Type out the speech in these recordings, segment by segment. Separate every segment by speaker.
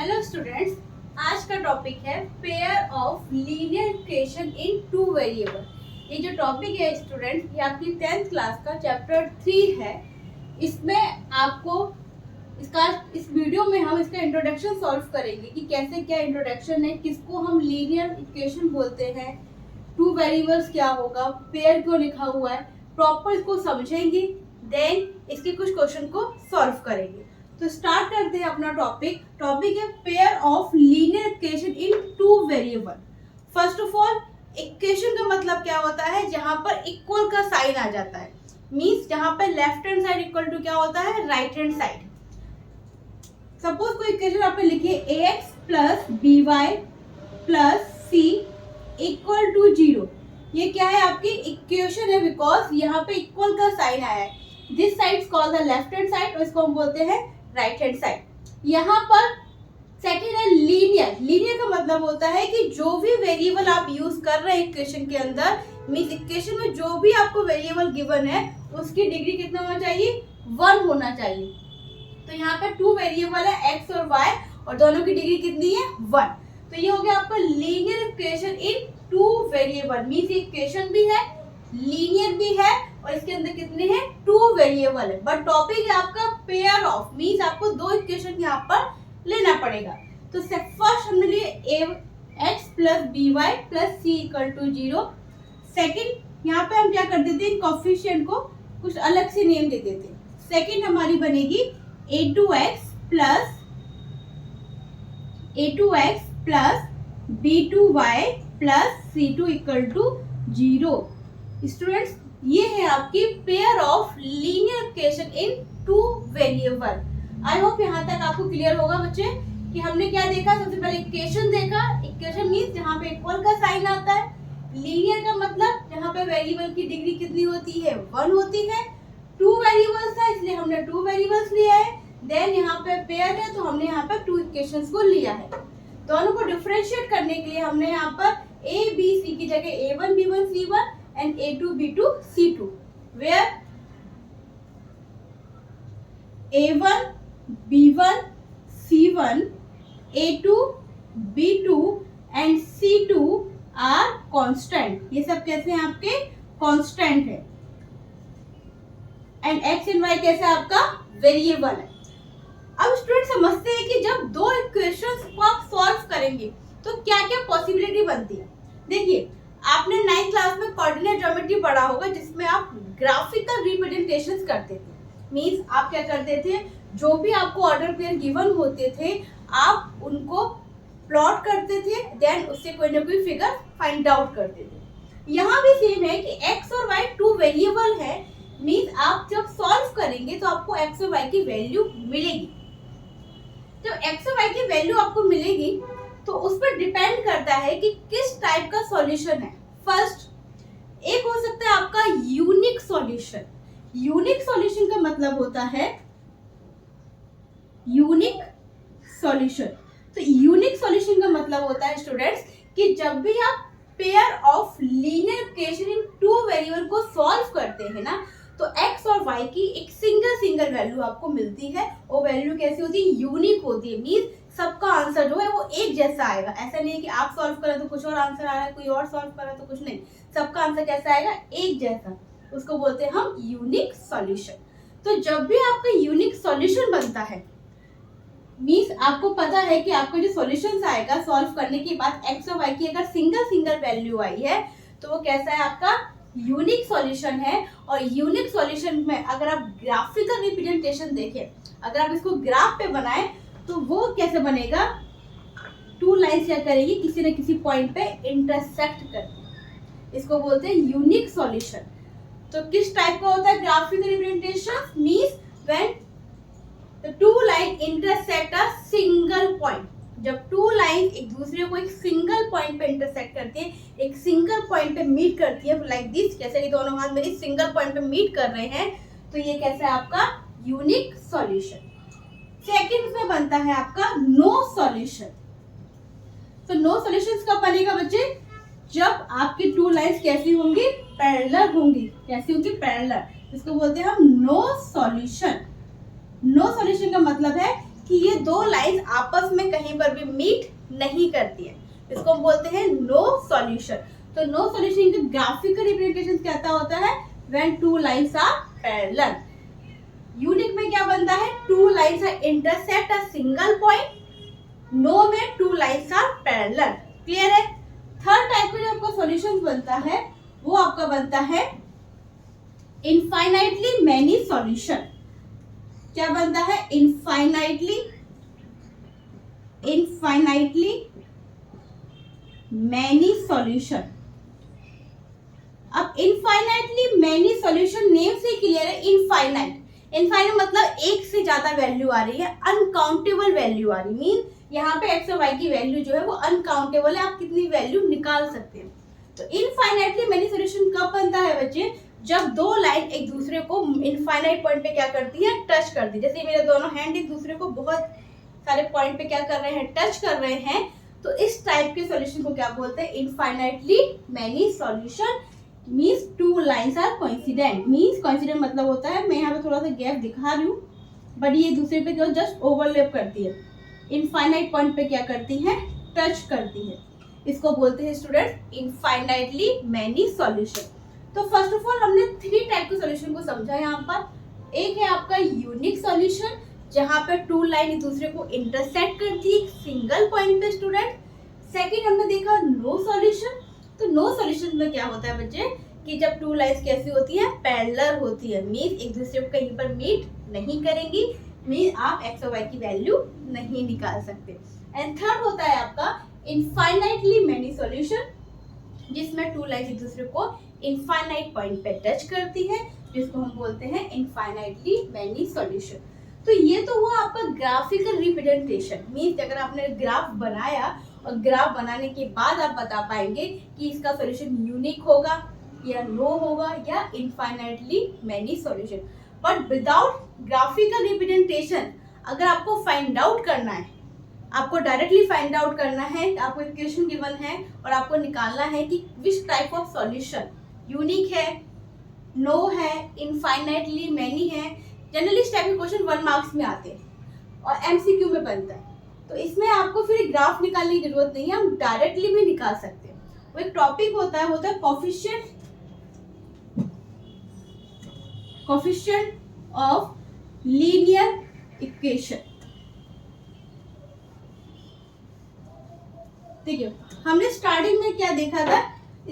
Speaker 1: Hello students, आज का topic है pair of linear equation in two variable. ये जो टॉपिक है स्टूडेंट्स, ये आपकी 10th क्लास का चैप्टर 3 है। इसमें आपको इस वीडियो में हम इसका इंट्रोडक्शन सॉल्व करेंगे कि कैसे क्या इंट्रोडक्शन है, किसको हम लीनियर इक्वेशन बोलते हैं, टू वेरिएबल्स क्या होगा, पेयर क्यों लिखा हुआ है, प्रॉपर इसको समझेंगे, देन इसके कुछ क्वेश्चन को सॉल्व करेंगे। तो स्टार्ट करते हैं अपना टॉपिक है pair of linear equation in two variable. First of all, equation का मतलब क्या होता है? जहां पर इक्वल का साइन आ जाता है, मींस जहां पर left hand side equal to क्या होता है? Right hand side. सपोज कोई इक्वेशन आपने लिखी है ax plus by plus c equal to 0। ये क्या है? आपकी इक्वेशन है, बिकॉज यहाँ पे इक्वल का साइन आया है। This side is called the left hand side और इसको हम बोलते हैं राइट हैंड साइड। यहाँ पर सेकेंड है लीनियर। लीनियर का मतलब होता है कि जो भी वेरिएबल आप यूज कर रहे हैं इक्वेशन के अंदर, मींस इक्वेशन में जो भी आपको वेरिएबल गिवन है उसकी डिग्री कितना होना चाहिए? 1 होना चाहिए। तो यहाँ पे टू वेरिएबल है x और y और दोनों की डिग्री कितनी है? 1। तो ये हो गया आपका linear equation in two variable. Means equation भी है, लीनियर भी है और इसके अंदर कितने हैं? टू वेरिएबल है। बट टॉपिक है आपका पेयर ऑफ, मींस आपको दो इक्वेशन यहाँ पर लेना पड़ेगा। तो फर्स्ट हमने लिए x plus by plus c equal to 0। Second यहाँ पे हम क्या कर देते हैं? कोफिशिएंट को कुछ अलग से नेम दे देते हैं। सेकेंड हमारी बनेगी a2x plus b2y plus c2 equal to 0। Students, ये है आपकी pair of linear equation in two variable. I hope यहाँ तक आपको क्लियर होगा बच्चे कि हमने क्या देखा। सबसे पहले इक्वेशन देखा। इक्वेशन मींस जहाँ पे इक्वल का साइन आता है। लीनियर का मतलब जहाँ पे वेरिएबल की डिग्री कितनी होती है? 1 होती है। टू वेरिएबल्स था इसलिए हमने टू वेरिएबल्स लिया है। देन यहाँ पे पेयर है तो हमने यहाँ पर टू इक्वेशंस को लिया है। दोनों को डिफरेंशिएट करने के लिए हमने यहाँ पर a b c की जगह a1 b1 c1 and a2 b2 c2, where a1 b1 c1 a2 b2 and c2 are constant। ये सब कैसे हैं? आपके कांस्टेंट है। एंड x एंड y कैसे आपका? वेरिएबल है। अब स्टूडेंट समझते हैं कि जब दो इक्वेशंस को आप सॉल्व करेंगे तो क्या क्या पॉसिबिलिटी बनती है। देखिए, आपने 9th क्लास में कोऑर्डिनेट ज्योमेट्री पढ़ा होगा जिसमें आप ग्राफिकल रिप्रेजेंटेशंस करते थे। मींस आप क्या करते थे? जो भी आपको ऑर्डर पेयर गिवन होते थे आप उनको प्लॉट करते थे, देन उससे कोई ना कोई फिगर फाइंड आउट करते थे। यहाँ भी सेम है कि x और y टू वेरिएबल है। मींस आप जब सॉल्व करेंगे तो आपको x और y की वैल्यू मिलेगी। जब x और y की वैल्यू आपको मिलेगी तो उस पर डिपेंड करता है कि किस टाइप का सॉल्यूशन है। फर्स्ट, एक हो सकता है आपका यूनिक सॉल्यूशन। यूनिक सॉल्यूशन का मतलब होता है यूनिक सॉल्यूशन। तो यूनिक सॉल्यूशन का मतलब होता है स्टूडेंट्स कि जब भी आप pair of linear equation in two variable को सॉल्व करते हैं ना, तो x और y की एक सिंगल वैल्यू आपको मिलती है। वो वैल्यू कैसी होती है? यूनिक होती है। मींस सबका आंसर जो है वो एक जैसा आएगा। ऐसा नहीं है कि आप सॉल्व करें तो कुछ और आंसर आ रहा है, कोई और सॉल्व कर रहा है तो कुछ नहीं। सबका आंसर कैसा आएगा? एक जैसा। उसको बोलते हैं हम यूनिक सॉल्यूशन। तो जब भी आपका यूनिक सॉल्यूशन बनता है, मींस आपको पता है कि आपका जो सॉल्यूशन आएगा सॉल्व करने के बाद x और y की अगर सिंगल वैल्यू आई है तो वो कैसा है? आपका यूनिक सॉल्यूशन है। और यूनिक सॉल्यूशन में अगर आप ग्राफिकल रिप्रेजेंटेशन देखें, अगर आप इसको ग्राफ पे बनाएं तो वो कैसे बनेगा? टू लाइंस क्या करेगी? किसी न किसी पॉइंट पे इंटरसेक्ट करती। इसको बोलते हैं यूनिक सॉल्यूशन। तो किस टाइप का होता है graphical representation? Means when the two line intersect a single point. जब टू लाइन एक दूसरे को एक सिंगल पॉइंट पे इंटरसेक्ट करती है, एक सिंगल पॉइंट पे मीट करती है, लाइक दिस, जैसे कि दोनों हाथ मेरी सिंगल पॉइंट पे मीट कर रहे हैं, तो ये कैसा है? आपका यूनिक सॉल्यूशन। सेकंड में बनता है आपका नो सॉल्यूशन। तो नो सॉल्यूशन कब बनेगा बच्चे? जब आपकी टू लाइंस कैसी होंगी? पैरेलल होंगी। कैसी होंगी? पैरेलल। इसको बोलते हैं हम नो सॉल्यूशन। नो सॉल्यूशन का मतलब है कि ये दो लाइंस आपस में कहीं पर भी मीट नहीं करती है, इसको हम बोलते हैं नो सॉल्यूशन। तो नो सॉल्यूशन का ग्राफिकल रिप्रेजेंटेशन क्या होता है, when two lines are parallel. Unique में क्या बनता है, two lines are intersect a single point, no में two lines are parallel. Clear है। थर्ड टाइप का जो आपका सॉल्यूशन बनता है वो आपका बनता है इनफाइनाइटली मैनी सॉल्यूशन। क्या बनता है, इनफाइनाइटली मैनी सॉल्यूशन। अब इनफाइनाइटली मैनी सॉल्यूशन नेम से क्लियर है। इनफाइनाइट मतलब एक से ज्यादा वैल्यू आ रही है, अनकाउंटेबल वैल्यू आ रही है। मीन यहाँ पे एक्स और वाई की वैल्यू जो है वो अनकाउंटेबल है, आप कितनी वैल्यू निकाल सकते हैं। तो इनफाइनाइटली मैनी सॉल्यूशन कब बनता है बच्चे, जब दो लाइन एक दूसरे को इनफाइनाइट पॉइंट पे क्या करती है, टच करती है। जैसे मेरे दोनों हैंड एक दूसरे को बहुत सारे पॉइंट पे क्या कर रहे हैं, टच कर रहे हैं। तो इस टाइप के सॉल्यूशन को क्या बोलते हैं, infinitely many solution. Means two lines are coincident. Means coincident मतलब होता है, मैं यहाँ पे थोड़ा सा गैप दिखा रही हूँ, बट ये दूसरे पे जस्ट ओवरलैप करती है। इनफाइनाइट पॉइंट पे क्या करती है, टच करती है। इसको बोलते हैं स्टूडेंट इनफाइनाइटली मैनी सॉल्यूशन। तो फर्स्ट ऑफ ऑल हमने थ्री टाइप के सॉल्यूशन को समझा यहाँ पर। एक है आपका यूनिक सॉल्यूशन, जहाँ पे टू लाइन एक दूसरे को इंटरसेक्ट करती है सिंगल पॉइंट पे स्टूडेंट। सेकंड हमने देखा नो सॉल्यूशन। तो नो सॉल्यूशन में क्या होता है बच्चे, कि जब टू लाइंस कैसी होती है, पैरेलल होती है। मीन्स एक दूसरे को कहीं पर मीट नहीं करेंगी, मीन आप एक्स और वाई की वैल्यू नहीं निकाल सकते। एंड थर्ड होता है आपका इनफाइनाइटली मैनी सॉल्यूशन, जिसमें टू लाइंस एक दूसरे को इनफाइनाइट पॉइंट पे टच करती है, जिसको हम बोलते हैं इनफाइनाइटली मैनी सॉल्यूशन। तो ये तो हुआ आपका ग्राफिकल रिप्रेजेंटेशन। मीन्स अगर आपने ग्राफ बनाया और ग्राफ बनाने के बाद आप बता पाएंगे कि इसका सॉल्यूशन यूनिक होगा या नो होगा या infinitely many solution. But without graphical representation अगर आपको फाइंड आउट करना है, आपको डायरेक्टली फाइंड आउट करना है, आपको इक्वेशन गिवन है और आपको निकालना है कि which type of solution unique है, नो है, इनफाइनाइटली मैनी है। जनरली इस टाइप के क्वेश्चन 1 मार्क्स में आते हैं और एमसीक्यू में बनता है। तो इसमें आपको फिर ग्राफ निकालने की जरूरत नहीं है, हम डायरेक्टली भी निकाल सकते हैं। वो एक टॉपिक होता है कोफिशिएंट ऑफ लीनियर इक्वेशन। देखिए हमने स्टार्टिंग में क्या देखा था,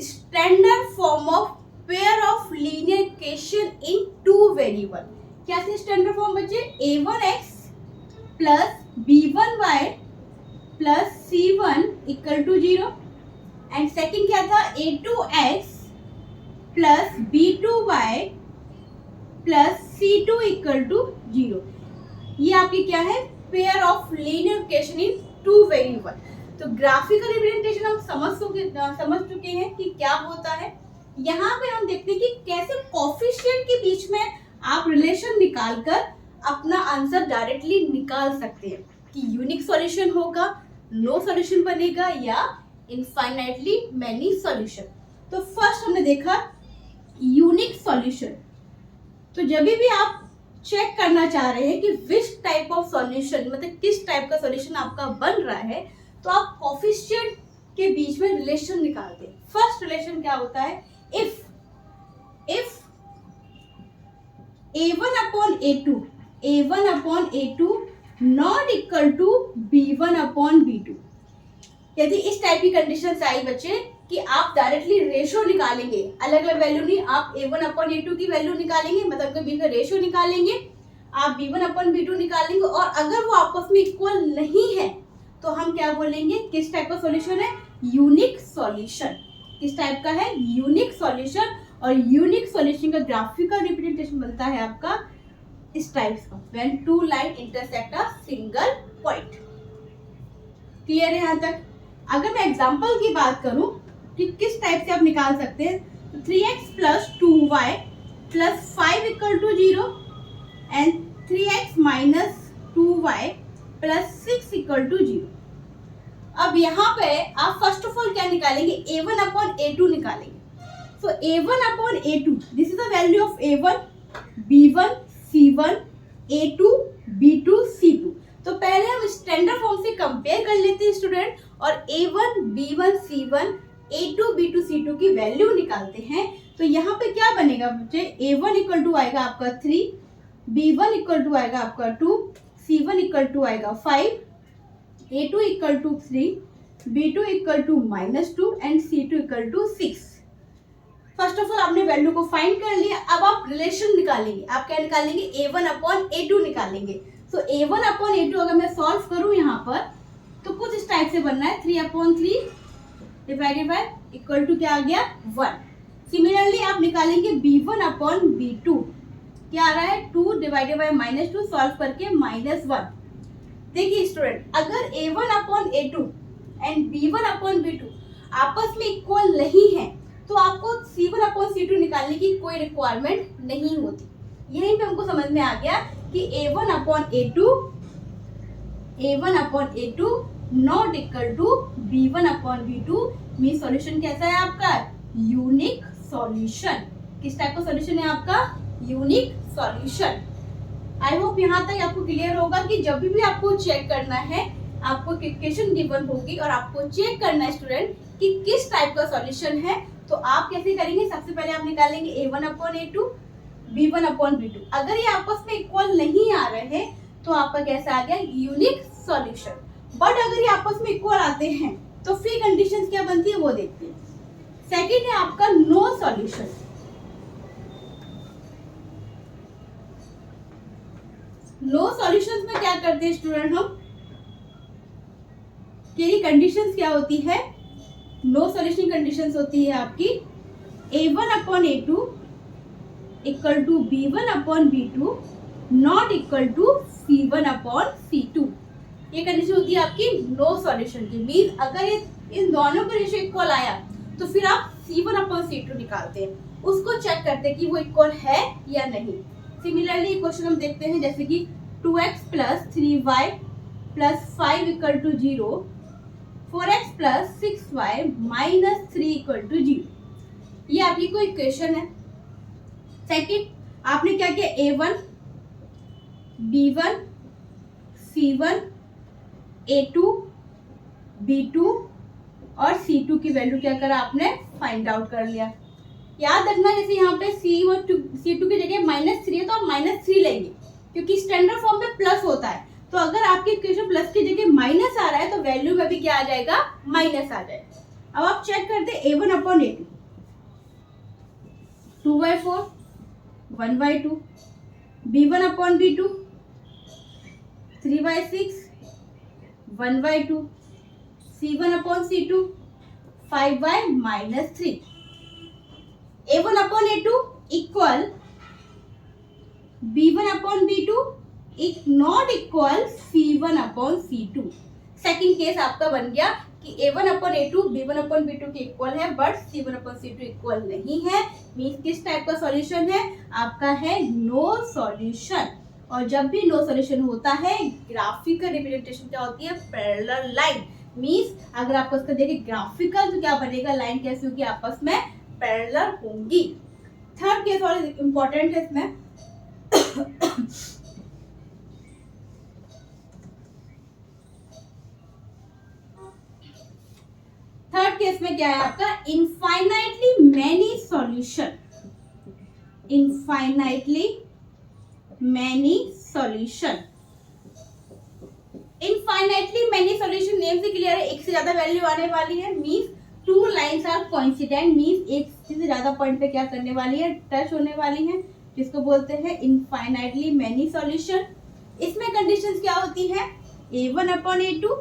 Speaker 1: standard form of pair of linear equation in two variable. क्या थे स्टैंडर्ड फॉर्म बच्चे, a1x plus b1y plus c1 equal to 0। And second क्या था, a2x plus b2y plus c2 equal to 0। ये आपकी क्या है, pair of linear equation in two variable. तो ग्राफिकल रिप्रेजेंटेशन हम समझ चुके हैं कि क्या होता है। यहाँ पे हम देखते हैं कि कैसे कोफिशिएंट के बीच में आप रिलेशन निकालकर अपना आंसर डायरेक्टली निकाल सकते हैं कि यूनिक सॉल्यूशन होगा, नो सॉल्यूशन बनेगा या इनफाइनाइटली मैनी सॉल्यूशन। तो फर्स्ट हमने देखा यूनिक सॉल्यूशन। तो जब भी आप चेक करना चाह रहे हैं कि विच टाइप ऑफ सॉल्यूशन, मतलब किस टाइप का सॉल्यूशन आपका बन रहा है, तो आप कोफिशिएंट के बीच में रिलेशन निकालते हैं। फर्स्ट रिलेशन क्या होता है, if a1 upon a2 not equal to b1 upon b2। यदि इस टाइप की कंडीशन आई बच्चे कि आप डायरेक्टली रेशियो निकालेंगे, अलग अलग वैल्यू नहीं, आप a1 upon a2 की वैल्यू निकालेंगे, मतलब के बीच में रेशियो निकालेंगे, आप b1 upon b2 निकालेंगे, और अगर वो आपस में इक्वल नहीं है तो हम क्या बोलेंगे, किस टाइप का सॉल्यूशन है, यूनिक सॉल्यूशन। किस टाइप का है, यूनिक सॉल्यूशन। और यूनिक सॉल्यूशन का ग्राफिकल रिप्रेजेंटेशन बनता है आपका इस टाइप का, when two line intersect a single point. Clear है यहाँ तक। अगर मैं एग्जांपल की बात करूं कि किस टाइप से आप निकाल सकते हैं, तो 3x plus 2y plus 5 equal to 0 and 3x minus 2y plus 6 equal to 0। अब यहाँ पे आप फर्स्ट ऑफ ऑल क्या निकालेंगे, a1 अपॉन a2 निकालेंगे। सो a1 upon a2, this is the value of a1, b1, c1, a2, b2, c2। तो पहले हम स्टैंडर्ड फॉर्म से कंपेयर कर लेते हैं स्टूडेंट, और A1, B1, C1, A2, B2, C2 की वैल्यू निकालते हैं। तो यहाँ पे क्या बनेगा बच्चे, A1 इक्वल टू आएगा आपका 3, B1 इक्वल टू आएगा आपका 2, C1 इक्वल टू आएगा 5, A2 equal to 3, B2 equal to -2 and C2 equal to 6। First of all आपने वैल्यू को फाइंड कर लिया। अब आप रिलेशन निकालेंगे। आप क्या निकालेंगे, A1 अपॉन A2 निकालेंगे। सो A1 अपॉन A2 अगर मैं सॉल्व करूं यहाँ पर तो कुछ इस टाइप से बनना है, 3 upon 3 divided by equal to क्या आ गया 1। सिमिलरली आप निकालेंगे B1 अपॉन B2, क्या आ रहा है 2 डिवाइडेड बाय -2, सॉल्व करके -1। देखिए स्टूडेंट, अगर A1 upon A2 and B1 upon B2 आपस में इक्वल नहीं है तो आपको C1 अपॉन C2 निकालने की कोई रिक्वायरमेंट नहीं होती। यहीं पे हमको समझ में आ गया कि A1 upon A2 not equal to B1 upon B2 mean solution कैसा है आपका, यूनिक सॉल्यूशन। किस टाइप का सॉल्यूशन है आपका, यूनिक सॉल्यूशन। आई होप यहाँ तक आपको क्लियर होगा कि जब भी आपको चेक करना है, आपको इक्वेशन गिवन होगी और आपको चेक करना है स्टूडेंट कि किस टाइप का सॉल्यूशन है, तो आप कैसे करेंगे, सबसे पहले आप निकालेंगे A1 upon A2, B1 upon B2। अगर ये आपस में इक्वल नहीं आ रहे हैं तो आपका कैसा आ गया, यूनिक सॉल्यूशन। बट अगर ये आपस में इक्वल आते हैं तो फिर कंडीशंस क्या बनती है वो देखते हैं। सेकंड है आपका नो सॉल्यूशन। नो सॉल्यूशंस में क्या करते हैं स्टूडेंट हम, कि कंडीशंस क्या होती है, नो सॉल्यूशन कंडीशंस होती है आपकी A1 upon A2 equal to B1 upon B2 not equal to C1 upon C2। ये कंडीशन होती है आपकी नो सॉल्यूशन की। मीन अगर ये इन दोनों का रेशियो इक्वल आया तो फिर आप C1 अपॉन C2 निकालते हैं, उसको चेक करते हैं कि वो इक्वल है या नहीं। सिमिलरली क्वेश्चन हम देखते हैं जैसे कि 2x plus 3y plus 5 equal to 0, 4x plus 6y minus 3 equal to 0। ये आपकी कोई इक्वेशन है। सेकंड आपने क्या किया, A1, B1, C1, A2, B2 और C2 की वैल्यू क्या करा आपने, फाइंड आउट कर लिया। याद रखना जैसे यहाँ पे C2 की जगह -3 है तो आप -3 लेंगे क्योंकि स्टैंडर्ड फॉर्म में प्लस होता है। तो अगर आपके इक्वेशन प्लस की जगह माइनस आ रहा है तो वैल्यू में भी क्या आ जाएगा, माइनस आ जाएगा। अब आप चेक करते हैं A1 upon A2, 2/4, 1/2, B1 upon B2, 3/6, 1/2, C1 upon C2, 5/-3। A1 upon A2 equal B1 upon B2 not equal C1 upon C2। Second case आपका बन गया कि A1 upon A2 B1 upon B2 के इक्वल है but C1 upon C2 equal नहीं है। Means किस type का सॉल्यूशन है आपका, है नो सॉल्यूशन। और जब भी नो सॉल्यूशन होता है ग्राफिकल रिप्रेजेंटेशन क्या होती है, पैरेलल लाइन। मीन्स अगर आपको इसका देखिए ग्राफिकल तो क्या बनेगा, लाइन कैसी होगी, आपस में पैरेलल होंगी। थर्ड केस और इंपॉर्टेंट है इसमें थर्ड केस में क्या है आपका, infinitely many solution. Infinitely many solution, infinitely many solution name से क्लियर है, एक से ज्यादा वैल्यू आने वाली है। Means two lines are coincident, means एक से ज्यादा पॉइंट पे क्या करने वाली है, टच होने वाली है, जिसको बोलते हैं इनफाइनाइटली मैनी सॉल्यूशन। इसमें कंडीशंस क्या होती है, A1 upon A2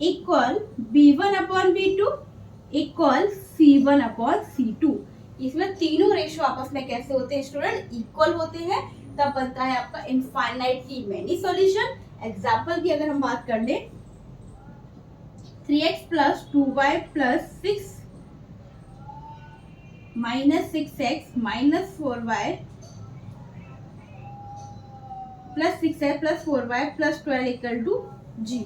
Speaker 1: equal B1 upon B2 equal C1 upon C2। इसमें तीनों रेशियो आपस में कैसे होते हैं स्टूडेंट, इक्वल होते हैं, तब बनता है आपका इनफाइनाइटली मैनी सॉल्यूशन। एग्जाम्पल की अगर हम बात कर ले, 3x plus 2y plus 6 minus 6x minus 4y plus 6x plus 4y plus 12 equal to 0।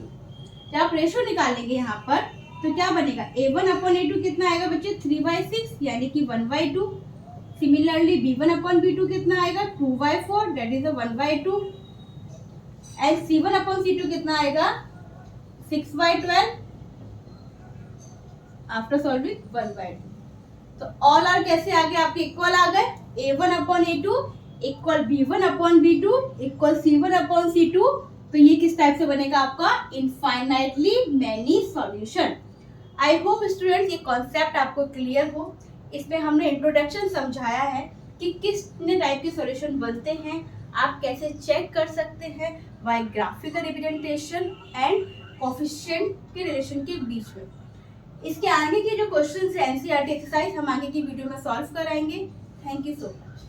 Speaker 1: जब आप रेशियो निकालेंगे यहाँ पर तो क्या बनेगा, A1 अपॉन A2 कितना आएगा बच्चे, 3/6 यानी कि 1/2। सिमिलरली B1 अपॉन B2 कितना आएगा, 2/4 दैट इज 1/2। एंड C1/C2 कितना आएगा 6/12 आफ्टर सॉल्विंग 1/2। तो ऑल आर कैसे आ गए आपके इक्वल आ गए, A1/A2 equal B1/B2 equal C1/C2। तो ये किस टाइप से बनेगा आपका infinitely many solution. I hope students ये कॉन्सेप्ट आपको क्लियर हो। इसमें हमने इंट्रोडक्शन समझाया है कि कितने टाइप के सॉल्यूशन बनते हैं, आप कैसे चेक कर सकते हैं by graphical representation and coefficient के रिलेशन के बीच में। इसके आगे के जो क्वेश्चंस है एनसीईआरटी एक्सरसाइज हम आगे की वीडियो में सॉल्व कराएंगे। Thank you so much.